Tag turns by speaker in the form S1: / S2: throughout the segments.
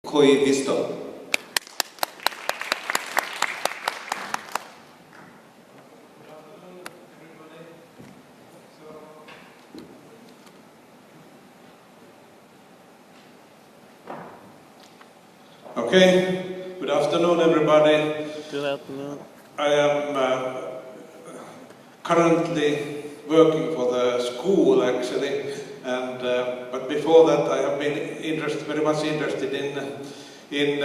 S1: Koivisto. Okay, good afternoon everybody.
S2: Good afternoon.
S1: I am currently working for the school actually, and but before that I have been very much interested in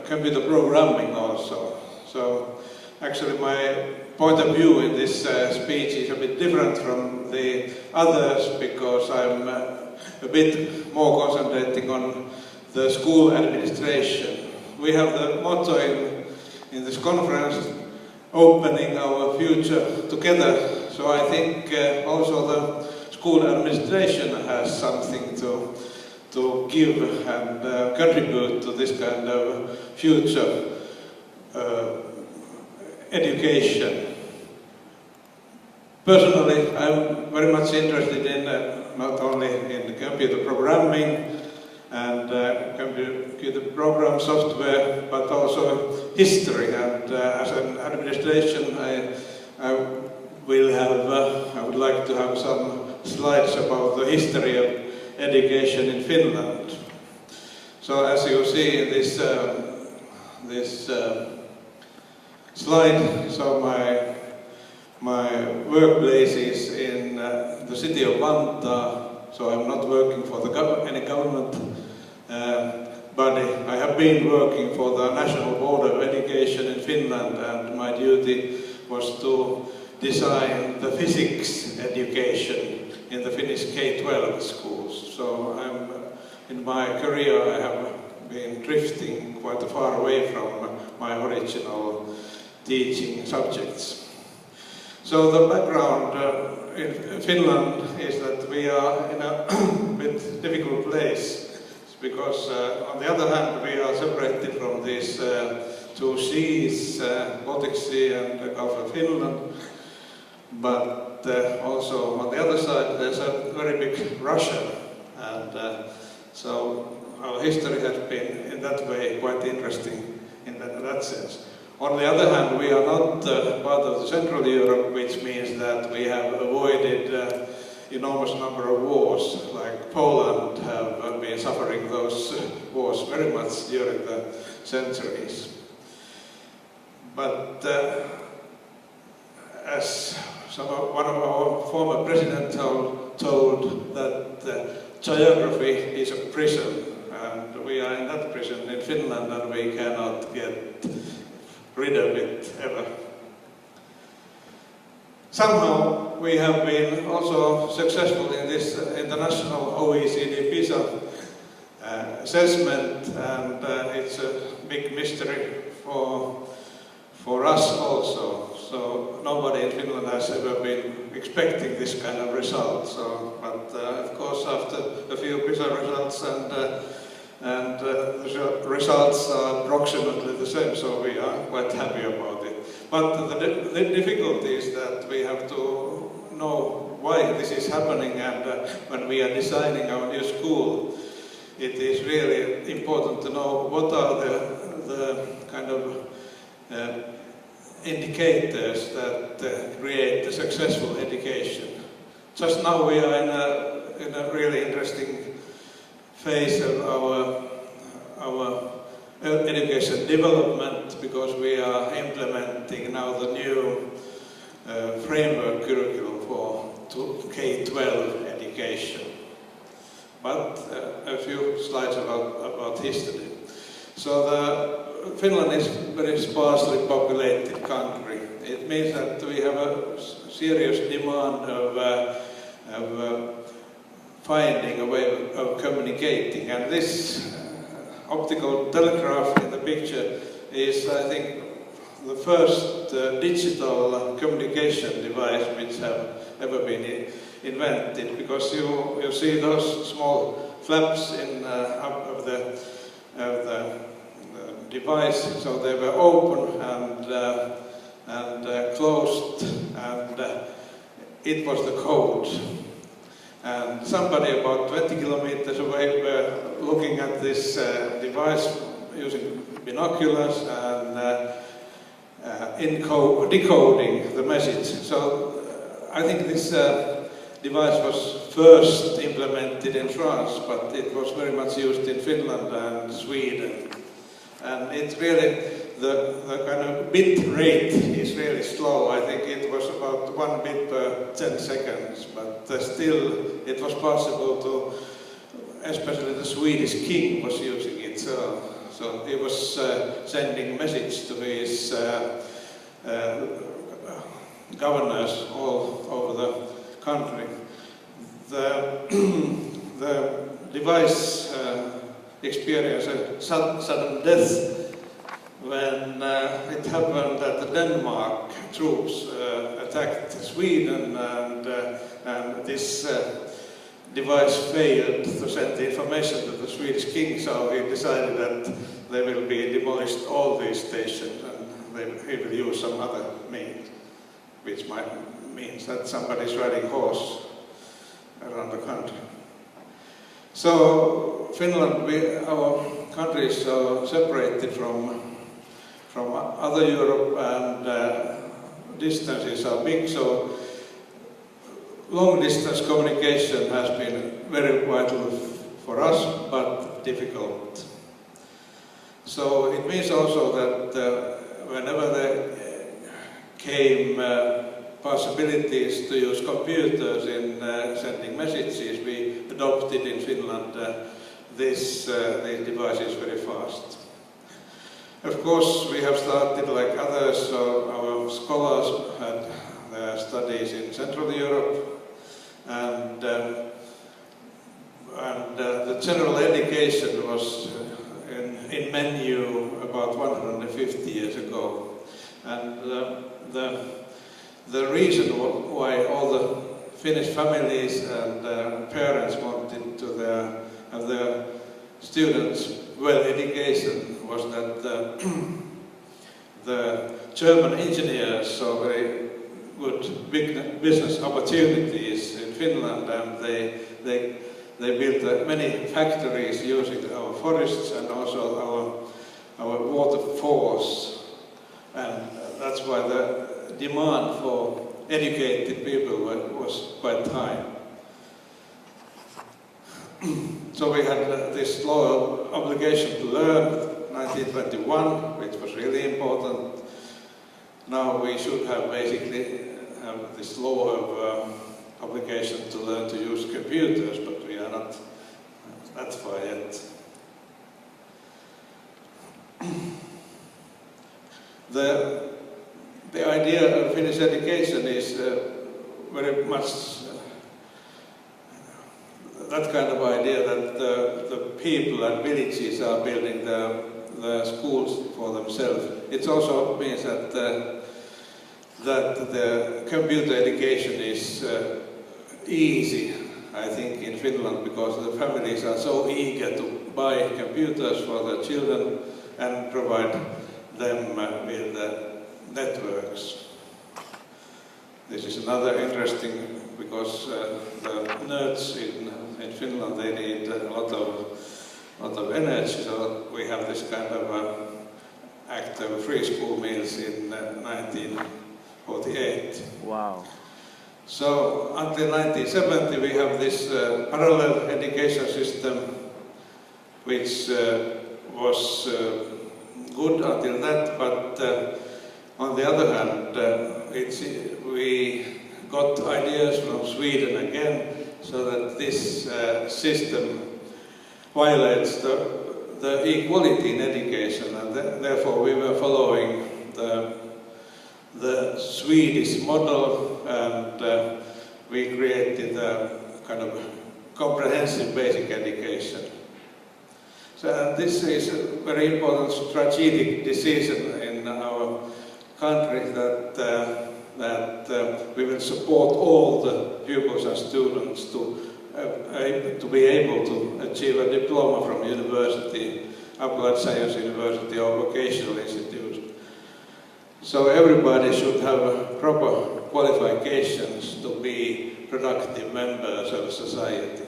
S1: computer programming also. So actually my point of view in this speech is a bit different from the others because I'm a bit more concentrating on the school administration. We have the motto in this conference, opening our future together. So I think also the school administration has something to give and contribute to this kind of future education. Personally, I'm very much interested in not only in computer programming and computer program software, but also history. And as an administration, I would like to have some slides about the history of education in Finland. So as you see in this slide, so my workplace is in the city of Vantaa. So I'm not working for any government body. I have been working for the National Board of Education in Finland, and my duty was to design the physics education in the Finnish K-12 schools. So in my career I have been drifting quite far away from my original teaching subjects. So the background in Finland is that we are in a bit difficult place because on the other hand we are separated from these two seas, Baltic Sea and Gulf of Finland, but also on the other side there's a very big Russia, and so our history has been in that way quite interesting in that sense. On the other hand, we are not part of the Central Europe, which means that we have avoided enormous number of wars, like Poland have been suffering those wars very much during the centuries. But as one of our former presidents told that geography is a prison, and we are in that prison in Finland, and we cannot get rid of it ever. Somehow we have been also successful in this international OECD PISA assessment, and it's a big mystery for us also. So nobody in Finland has ever been expecting this kind of result. So, but of course after a few PISA results and the results are approximately the same, so we are quite happy about it. But the difficulty is that we have to know why this is happening, and when we are designing our new school, it is really important to know what are the kind of indicators that create a successful education. Just now we are in a really interesting phase of our education development, because we are implementing now the new framework curriculum for K-12 education. But a few slides about history. So Finland is a very sparsely populated country. It means that we have a serious demand of finding a way of communicating, and this optical telegraph in the picture is, I think, the first digital communication device which have ever been invented, because you see those small flaps up of the device, so they were open and closed, and it was the code. And somebody about 20 kilometers away were looking at this device device using binoculars and decoding the message. So I think this device was first implemented in France, but it was very much used in Finland and Sweden. And it's really, the kind of bit rate is really slow. I think it was about 1 bit per 10 seconds, but still it was possible to, especially the Swedish king was using it. So he was sending message to his governors all over the country. The device experienced a sudden death when it happened that the Denmark troops attacked Sweden, and this device failed to send the information to the Swedish king, so he decided that they will be demolished all these stations and he will use some other means, which means that somebody's riding horse around the country. So Finland, our country is separated from other Europe, and distances are big, so long distance communication has been very vital for us, but difficult. So it means also that whenever there came possibilities to use computers in sending messages, we adopted in Finland these devices very fast. Of course, we have started like others, so our scholars had their studies in Central Europe, and the general education was in menu about 150 years ago. And the reason why all the Finnish families and parents wanted to have their students well education was that the German engineers saw very good business opportunities in Finland, and they built many factories using our forests and also our waterfalls, and that's why the demand for educated people was quite high. So we had this law of obligation to learn, 1921, which was really important. Now we should have basically have this law of obligation to learn to use computers, but we are not that far yet. The idea of Finnish education is very much that kind of idea that the people and villages are building the schools for themselves. It also means that the computer education is easy, I think, in Finland, because the families are so eager to buy computers for their children and provide them with networks. This is another interesting, because the nerds in Finland, they need a lot of energy, so we have this kind of act of free school meals in 1948.
S2: Wow.
S1: So until 1970 we have this parallel education system, which was good until that, but on the other hand, we got ideas from Sweden again, so that this system violates the equality in education, and therefore we were following the Swedish model, and we created a kind of comprehensive basic education. So this is a very important strategic decision in our country, that we will support all the pupils and students to be able to achieve a diploma from university, applied science university or vocational institute. So everybody should have proper qualifications to be productive members of society.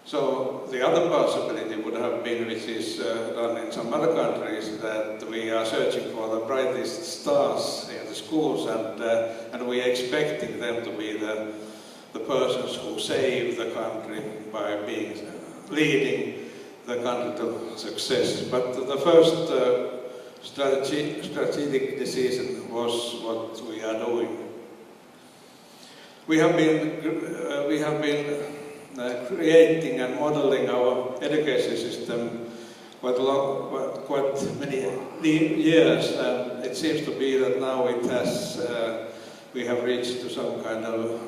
S1: So the other possibility would have been, which is done in some other countries, that we are searching for the brightest stars in the schools, and we are expecting them to be the persons who save the country by leading the country to success. But the first strategic decision was what we are doing. We have been creating and modeling our education system quite many years, and it seems to be that now we have reached to some kind of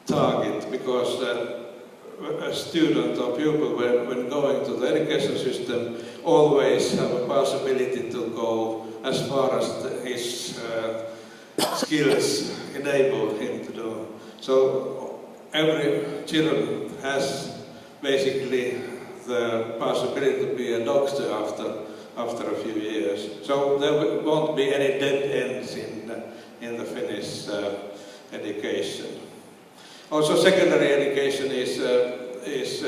S1: target, because a student or pupil, when going to the education system, always have a possibility to go as far as his skills enable him to do. So every child has basically the possibility to be a doctor after a few years. So there won't be any dead ends in the Finnish education. Also, secondary education is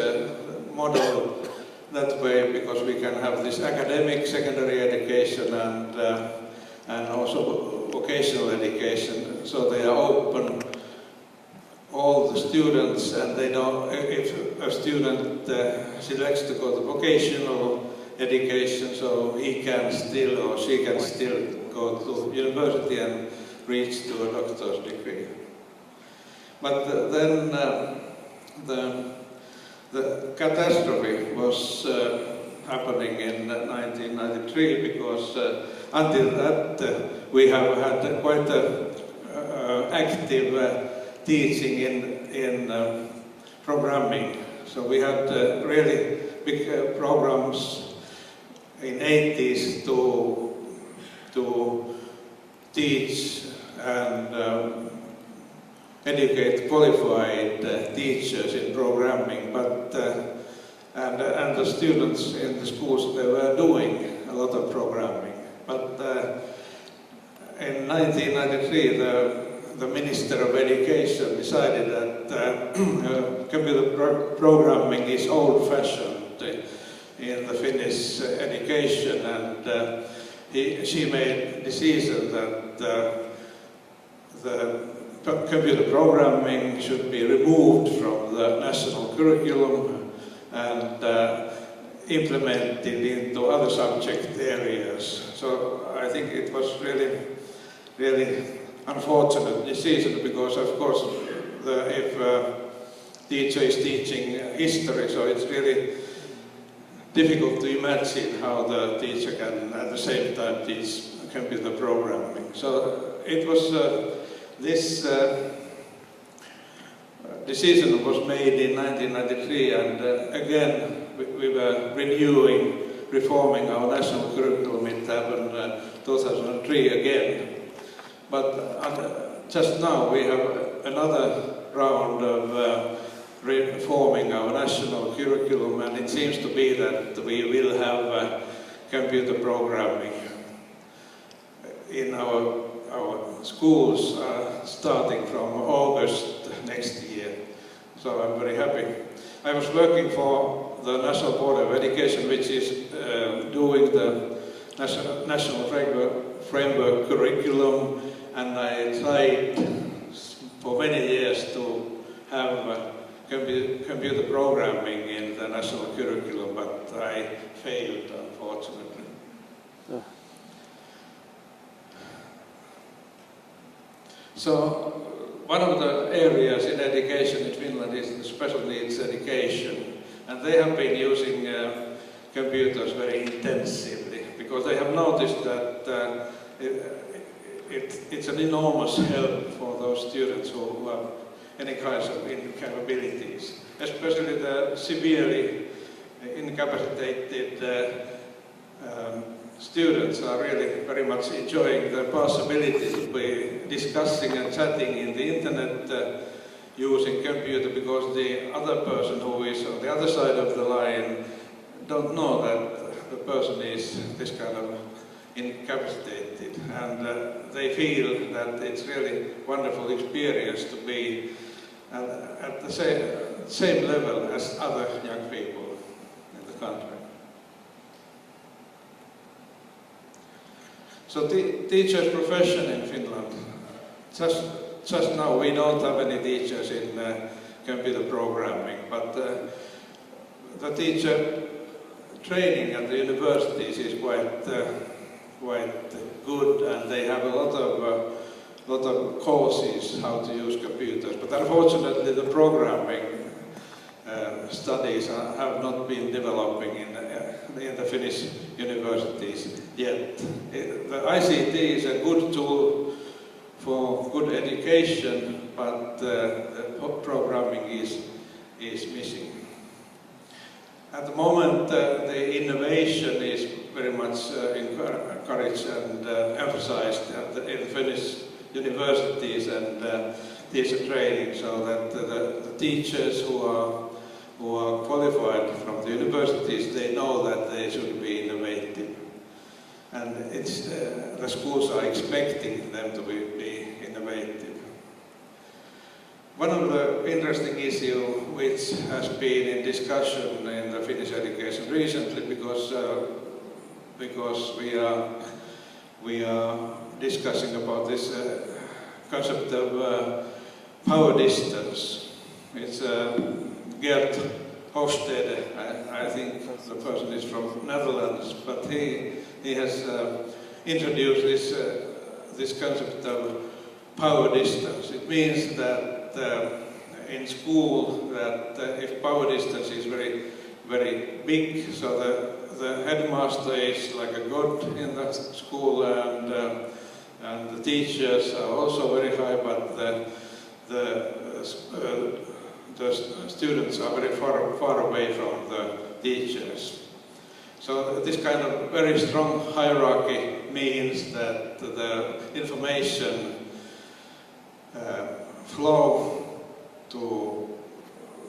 S1: modeled that way, because we can have this academic secondary education and also vocational education. So they are open all the students, and they know if a student selects to go to vocational education, so he can still or she can still go to university and reach to a doctor's degree. But then the catastrophe was happening in 1993, because until that we have had quite active teaching in programming. So we had really big programs in 80s to teach and educate qualified teachers in programming, but and the students in the schools, they were doing a lot of programming. But in 1993, the Minister of Education decided that computer programming is old-fashioned in the Finnish education, and she made a decision that the computer programming should be removed from the national curriculum and implemented into other subject areas. So I think it was really unfortunate decision, because of course if a teacher is teaching history, so it's really difficult to imagine how the teacher can at the same time teach computer programming. So it was this decision was made in 1993, and again we were reforming our national curriculum. It happened 2003 again. But just now we have another round of reforming our national curriculum, and it seems to be that we will have computer programming in our schools starting from August next year. So I'm very happy. I was working for the National Board of Education, which is doing the national framework curriculum, and I tried for many years to have computer programming in the national curriculum, but I failed, unfortunately. So one of the areas in education in Finland is the special needs education, and they have been using computers very intensively, because they have noticed that it's an enormous help for those students who have any kinds of incapabilities, especially the severely incapacitated students are really very much enjoying the possibility to be discussing and chatting in the internet using computer, because the other person who is on the other side of the line don't know that the person is this kind of incapacitated, and they feel that it's really wonderful experience to be at the same level as other young people in the country. So the teacher's profession in Finland, just now we don't have any teachers in computer programming, but the teacher training at the universities is quite good, and they have a lot of courses how to use computers. But unfortunately, the programming studies have not been developing in the Finnish universities yet. The ICT is a good tool for good education, but the programming is missing. At the moment, the innovation is very much encouraged and emphasized in the Finnish universities and teacher training, so that the teachers who are qualified from the universities, they know that they should be innovative, and the schools are expecting them to be innovative. One of the interesting issues which has been in discussion in the Finnish education recently, because we are discussing about this concept of power distance. It's Gert Hofstede, I think the person is from Netherlands, but he has introduced this concept of power distance. It means that in school, that if power distance is very, very big, so the headmaster is like a god in the school, and the teachers are also very high, but the students are very far away from the teachers. So this kind of very strong hierarchy means that the information flow to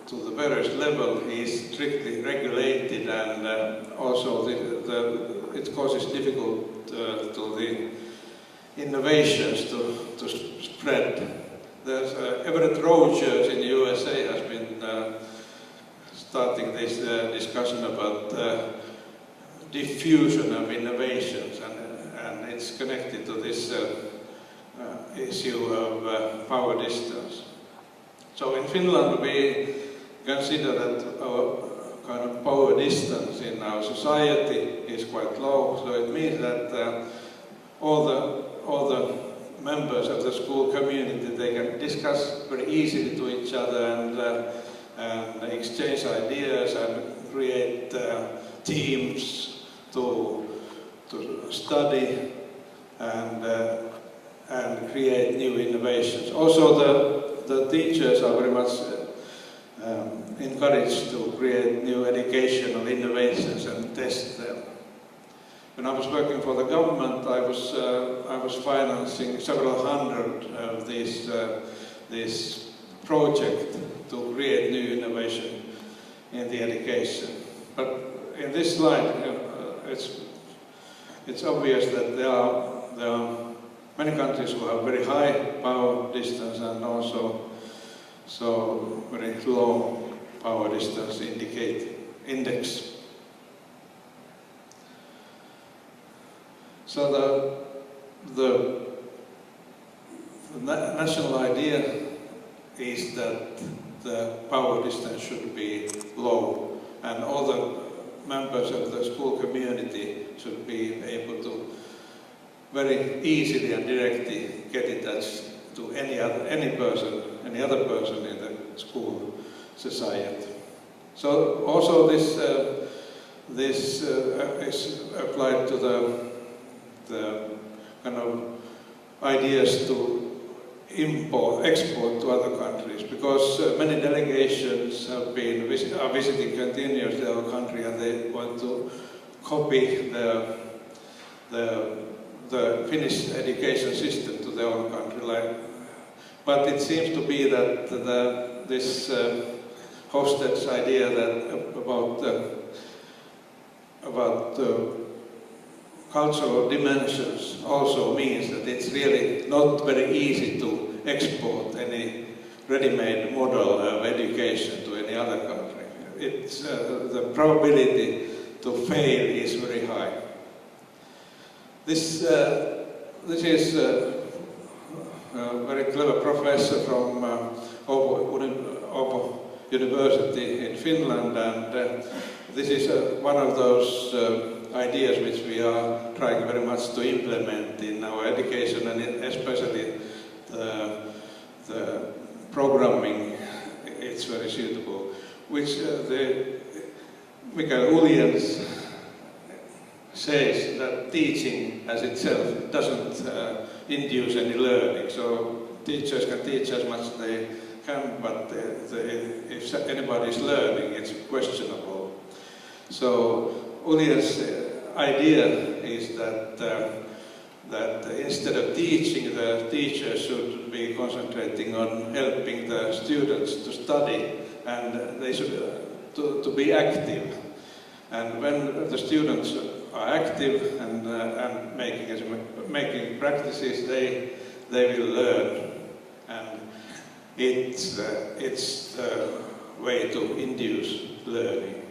S1: the various level is strictly regulated, and also it causes difficult to the innovations to spread. There's Everett Rogers in the USA has been starting this discussion about diffusion of innovations, and it's connected to this issue of power distance. So in Finland we consider that our kind of power distance in our society is quite low, so it means that all the members of the school community, they can discuss very easily to each other and exchange ideas and create teams to study and create new innovations. Also the teachers are very much encouraged to create new educational innovations and test them. When I was working for the government, I was financing several hundred of this project to create new innovation in the education. But in this slide, it's obvious that there are many countries who have very high power distance and also very low power distance index. So the national idea is that the power distance should be low, and all the members of the school community should be able to very easily and directly get in touch to any other person in the school society. So also this is applied to the kind of ideas to export to other countries, because many delegations are visiting continuously our country, and they want to copy the Finnish education system to their own country. But it seems to be that this Hofstede's idea that about cultural dimensions also means that it's really not very easy to export any ready-made model of education to any other country. It's, the probability to fail is very high. This is a very clever professor from Åbo University in Finland, and this is one of those ideas which we are trying very much to implement in our education, and especially the programming. It's very suitable, which Mikael Uljans says that teaching as itself doesn't induce any learning. So teachers can teach as much as they can, but if anybody is learning, it's questionable. So Uljans' idea is that instead of teaching, the teachers should be concentrating on helping the students to study, and they should to be active. And when the students are active and making practices, they will learn, and it's the way to induce learning.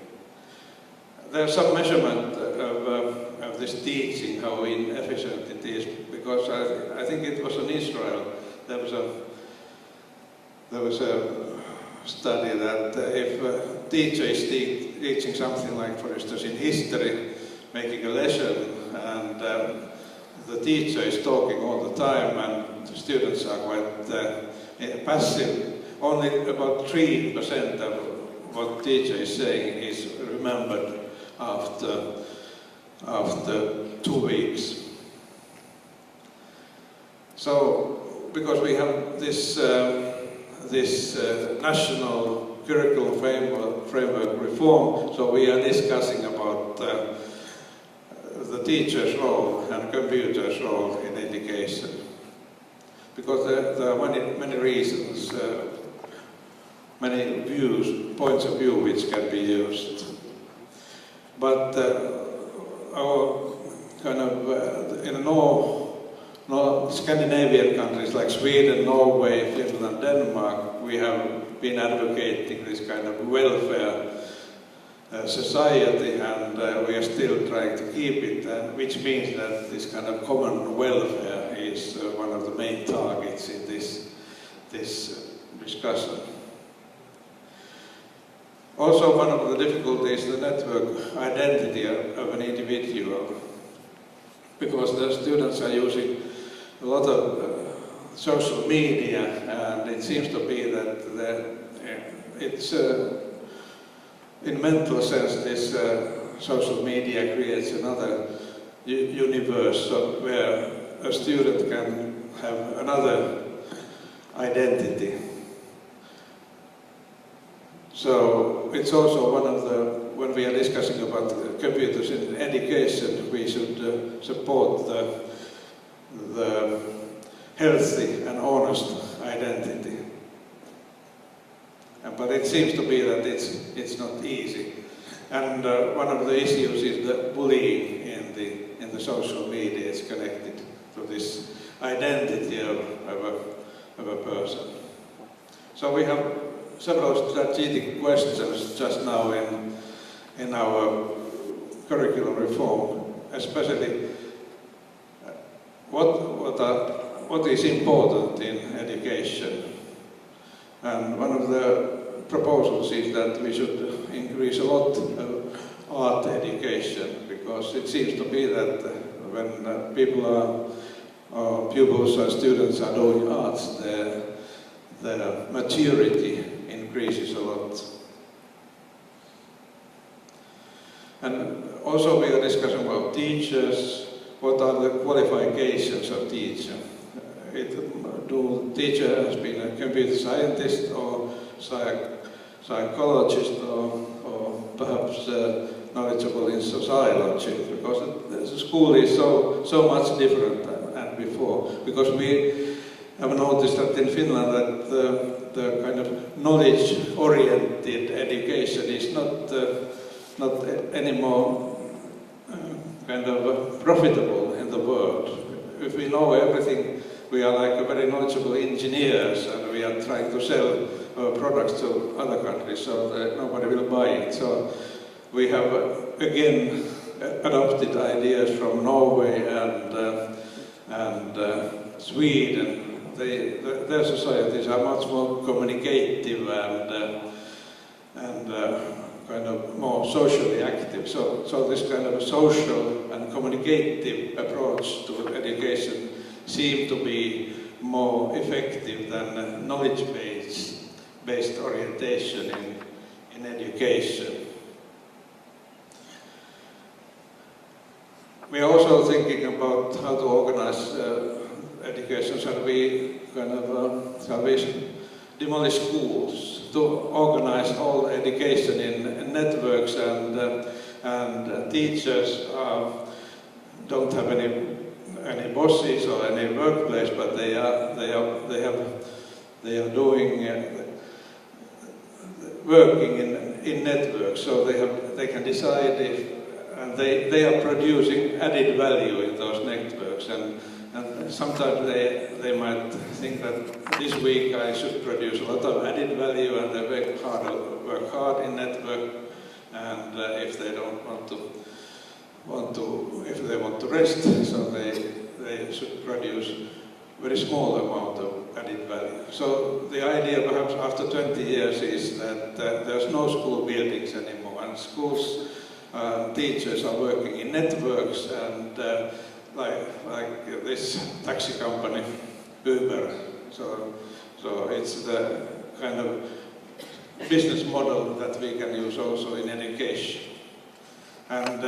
S1: There's some measurement of this teaching, how inefficient it is, because I think it was in Israel. There was a study that if a teacher is teaching something like, for instance, in history, making a lesson, and the teacher is talking all the time, and the students are quite passive, only about 3% of what the teacher is saying is remembered after 2 weeks. So, because we have this national curriculum framework reform, so we are discussing about the teacher's role and computer's role in education. Because there are many reasons, many points of view which can be used. But our kind of in Scandinavian countries like Sweden, Norway, Finland, Denmark, we have been advocating this kind of welfare society, and we are still trying to keep it, which means that this kind of common welfare is one of the main targets in this discussion. Also, one of the difficulties is the network identity of an individual, because the students are using a lot of social media, and it seems to be that it's in mental sense, this social media creates another universe where a student can have another identity. So it's also one of when we are discussing about computers in education, we should support the healthy and honest identity. But it seems to be that it's not easy. And one of the issues is the bullying in the social media is connected to this identity of a person. So we have several strategic questions just now in our curriculum reform, especially what is important in education. And one of the proposals is that we should increase a lot of art education, because it seems to be that when pupils or students are doing arts, their maturity increases a lot. And also we are discussing about teachers. What are the qualifications of teacher? Do teacher has been a computer scientist or psychologist or perhaps knowledgeable in sociology, because the school is so much different than before. Because we have noticed that in Finland that the kind of knowledge-oriented education is not anymore kind of profitable in the world. If we know everything we are like a very knowledgeable engineers, and we are trying to sell our products to other countries, so that nobody will buy it. So we have again adopted ideas from Norway and Sweden. Their societies are much more communicative and kind of more socially active. So this kind of a social and communicative approach to education seems to be more effective than knowledge-based orientation in education. We are also thinking about how to organize education. Shall we demolish schools to organize all education in networks, and teachers don't have any bosses or any workplace, but they are doing working in networks, so they can decide if, and they are producing added value in those networks, and sometimes they might think that this week I should produce a lot of added value, and they work hard in network, and if they don't if they want to rest, so they should produce very small amount of added value. So the idea perhaps after 20 years is that there's no school buildings anymore, and schools teachers are working in networks, and like this taxi company Uber. So it's the kind of business model that we can use also in education. And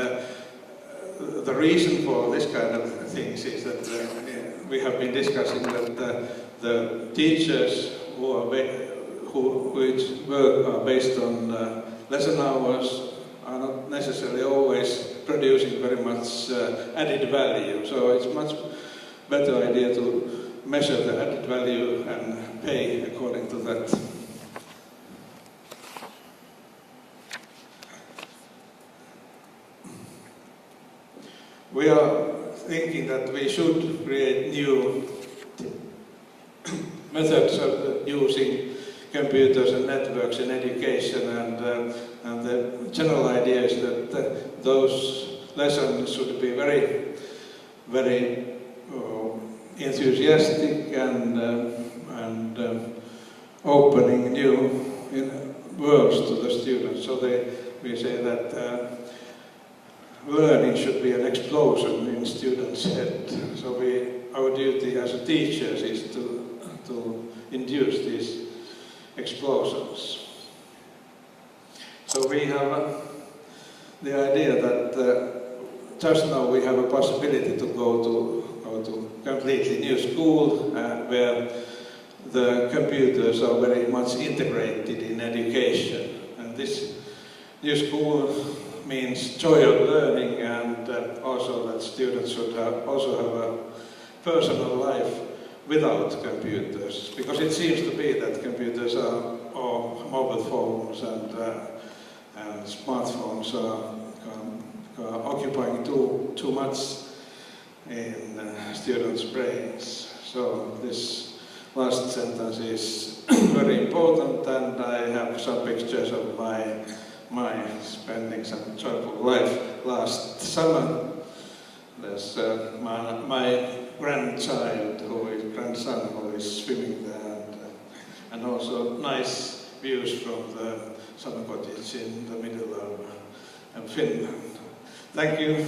S1: the reason for this kind of things is that we have been discussing that the teachers whose work are based on lesson hours are not necessarily always producing very much added value. So it's much better idea to measure the added value and pay according to that. We are thinking that we should create new methods of using computers and networks in education, and the general idea is that those lessons should be very, very enthusiastic and opening new worlds to the students. So we say that learning should be an explosion in students' head. So our duty as teachers is to induce these explosions. So we have the idea that just now we have a possibility to go to completely new school where the computers are very much integrated in education. And this new school means joy of learning, and also that students should also have a personal life without computers, because it seems to be that computers or mobile phones and smartphones are occupying too much in students' brains. So this last sentence is very important, and I have some pictures of my spending some joyful life last summer. There's my grandson who is swimming there, and also nice views from the summer cottage in the middle of Finland. Thank you.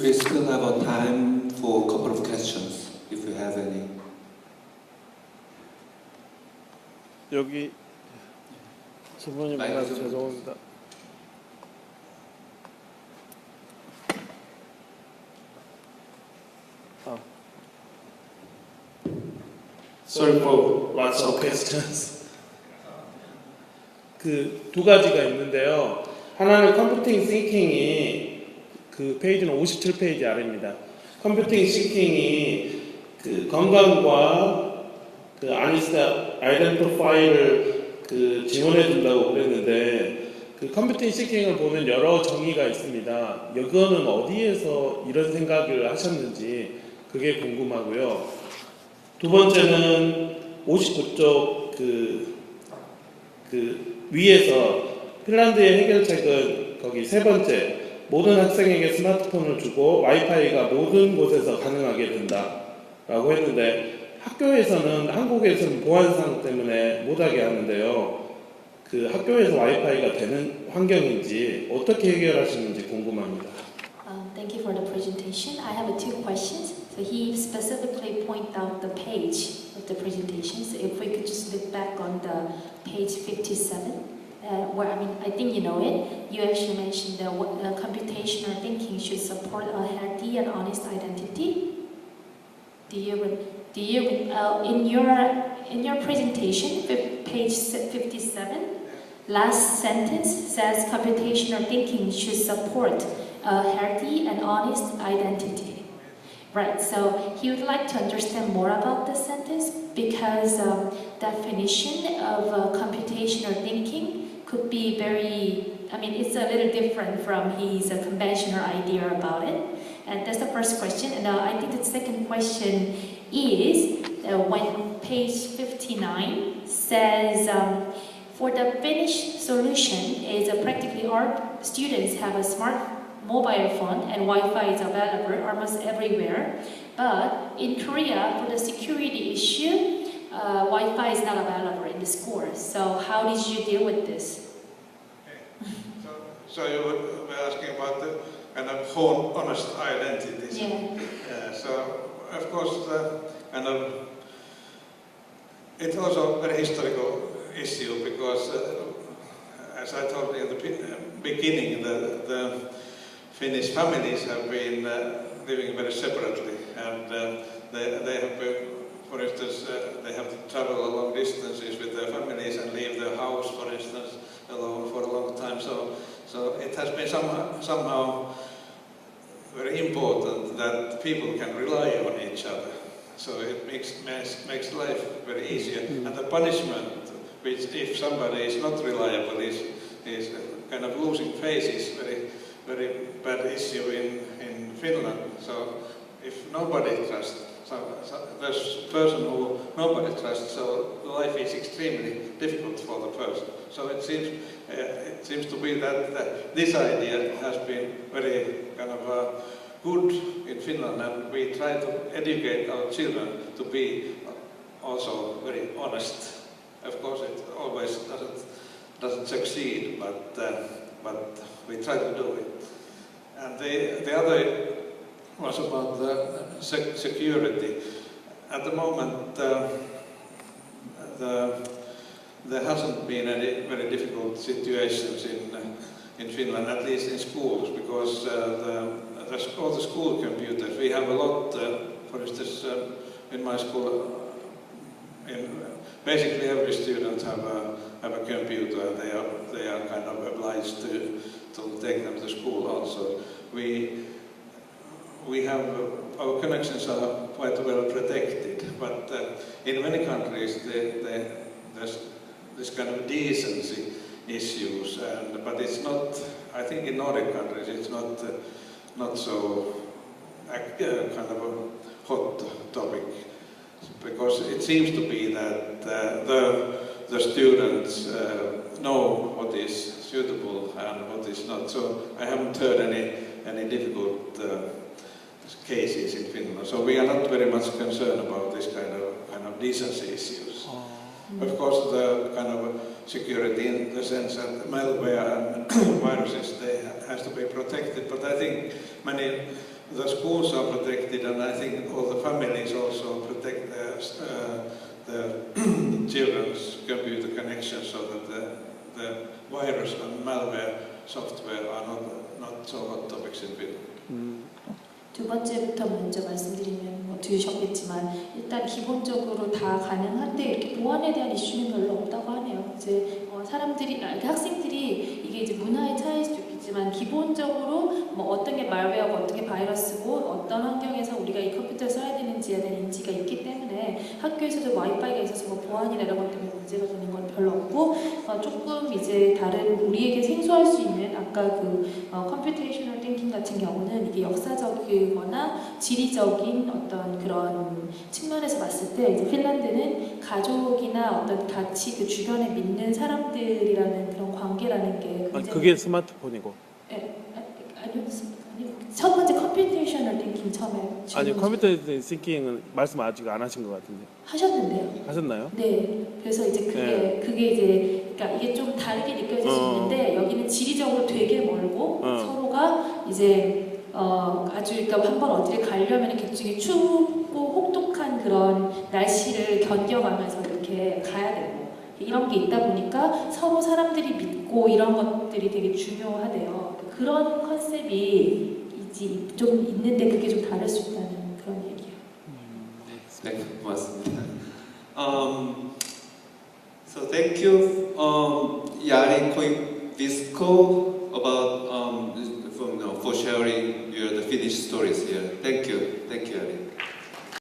S2: We still have time for a couple of questions, if you have any.
S3: 여기 질문이 많아서 죄송합니다. Sorry for lots of questions. 그 두 가지가 있는데요. 하나는 컴퓨팅 싱킹이 그 페이지는 57페이지 아래입니다. 컴퓨팅 싱킹이 그 건강과 그 아이덴티파이를 그 지원해 준다고 그랬는데 그 그 컴퓨팅 시킹을 보는 여러 정의가 있습니다. 이거는 어디에서 이런 생각을 하셨는지 그게 궁금하고요. 두 번째는 59쪽 그 위에서 핀란드의 해결책은 거기 세 번째 모든 학생에게 스마트폰을 주고 와이파이가 모든 곳에서 가능하게 된다라고 했는데 학교에서는 한국에서는 보안상 때문에 못하게 하는데요. 그 학교에서 와이파이가 되는 환경인지 어떻게 해결하시는지 궁금합니다.
S4: Thank you for the presentation. I have two questions. So he specifically pointed out the page of the presentation. So if we could just look back on the page 57, where I think you know it. You actually mentioned that computational thinking should support a healthy and honest identity. In your presentation, page 57, last sentence says computational thinking should support a healthy and honest identity. Right, so he would like to understand more about this sentence because definition of computational thinking could be it's a little different from his conventional idea about it. And that's the first question. And I think the second question is when page 59 says for the Finnish solution is practically all students have a smart mobile phone and Wi-Fi is available almost everywhere. But in Korea, for the security issue, Wi-Fi is not available in the school. So how did you deal with this?
S1: Okay. So you were asking about the kind of whole honest identities.
S4: Yeah.
S1: So of course, it's also a very historical issue because, as I told you in the beginning, the Finnish families have been living very separately, and they have been, for instance, they have to travel long distances with their families and leave their house, for instance, alone for a long time. So it has been somehow very important that people can rely on each other. So it makes life very easier. And the punishment, which if somebody is not reliable, is kind of losing face, is very bad issue in Finland. So if nobody trusts, there's a person who nobody trusts, so life is extremely difficult for the person. So it seems to be that this idea has been very kind of good in Finland, and we try to educate our children to be also very honest. Of course, it always doesn't succeed, but we try to do it. And the other was about the security. At the moment, there hasn't been any very difficult situations in Finland, at least in schools, because all the school computers, we have a lot, for instance, in my school, basically every student have a computer, and they are kind of obliged to take them to school also. We have, our connections are quite well protected, but in many countries there's this kind of decency issues, but it's not, I think in Nordic countries it's not so kind of a hot topic, because it seems to be that the students know what is suitable and what is not. So I haven't heard any difficult cases in Finland. So we are not very much concerned about this kind of decency issues. Of course, the kind of security in the sense that malware and viruses, they has to be protected. But I think the schools are protected, and I think all the families also protect their children's computer connections, so that the virus and malware software are not so hot topics in Finland.
S4: 두 번째부터 먼저 말씀드리면 들으셨겠지만 일단 기본적으로 다 가능한데 이렇게 보안에 대한 이슈는 별로 없다고 하네요. 이제 학생들이 이게 이제 문화의 차이일 수도 있겠지만 기본적으로 어떤 게 말웨어고 어떤 게 바이러스고 어떤 환경에서 우리가 이 컴퓨터를 써야 되는지에 대한 인지가 있기 때문에 학교에서도 와이파이가 있어서 보안이나 이런 것 때문에 문제가 되는 건 별로 없고 조금 이제 다른 우리에게 해소할 수 있는 아까 그 컴퓨테이셔널 띵킹 같은 경우는 이게 역사적이거나 지리적인 어떤 그런 측면에서 봤을 때 이제 핀란드는 가족이나 어떤 같이 그 주변에 믿는 사람들이라는 그런 관계라는 게 굉장히
S3: 그게 스마트폰이고.
S4: 아니요. 첫 번째 컴퓨테이셔널 띵킹 처음에
S3: 아니 컴퓨터 띵킹은 말씀 아직 안 하신 것 같은데.
S4: 하셨는데요.
S3: 하셨나요?
S4: 네. 그래서 이제 그게 이제 그러니까 이게 좀 다르게 느껴질 수 있는데 여기는 지리적으로 되게 멀고 서로가 이제 아주 그러니까 한번 어디를 가려면 굉장히 춥고 혹독한 그런 날씨를 견뎌가면서 이렇게 가야 되고 이런 게 있다 보니까 서로 사람들이 믿고 이런 것들이 되게 중요하대요. 그런 컨셉이 이제 좀 있는데 그게 좀 다를 수 있다는 그런 얘기예요.
S2: 네, 고맙습니다. So thank you, Yari Koivisto, about for sharing the Finnish stories here. Thank you.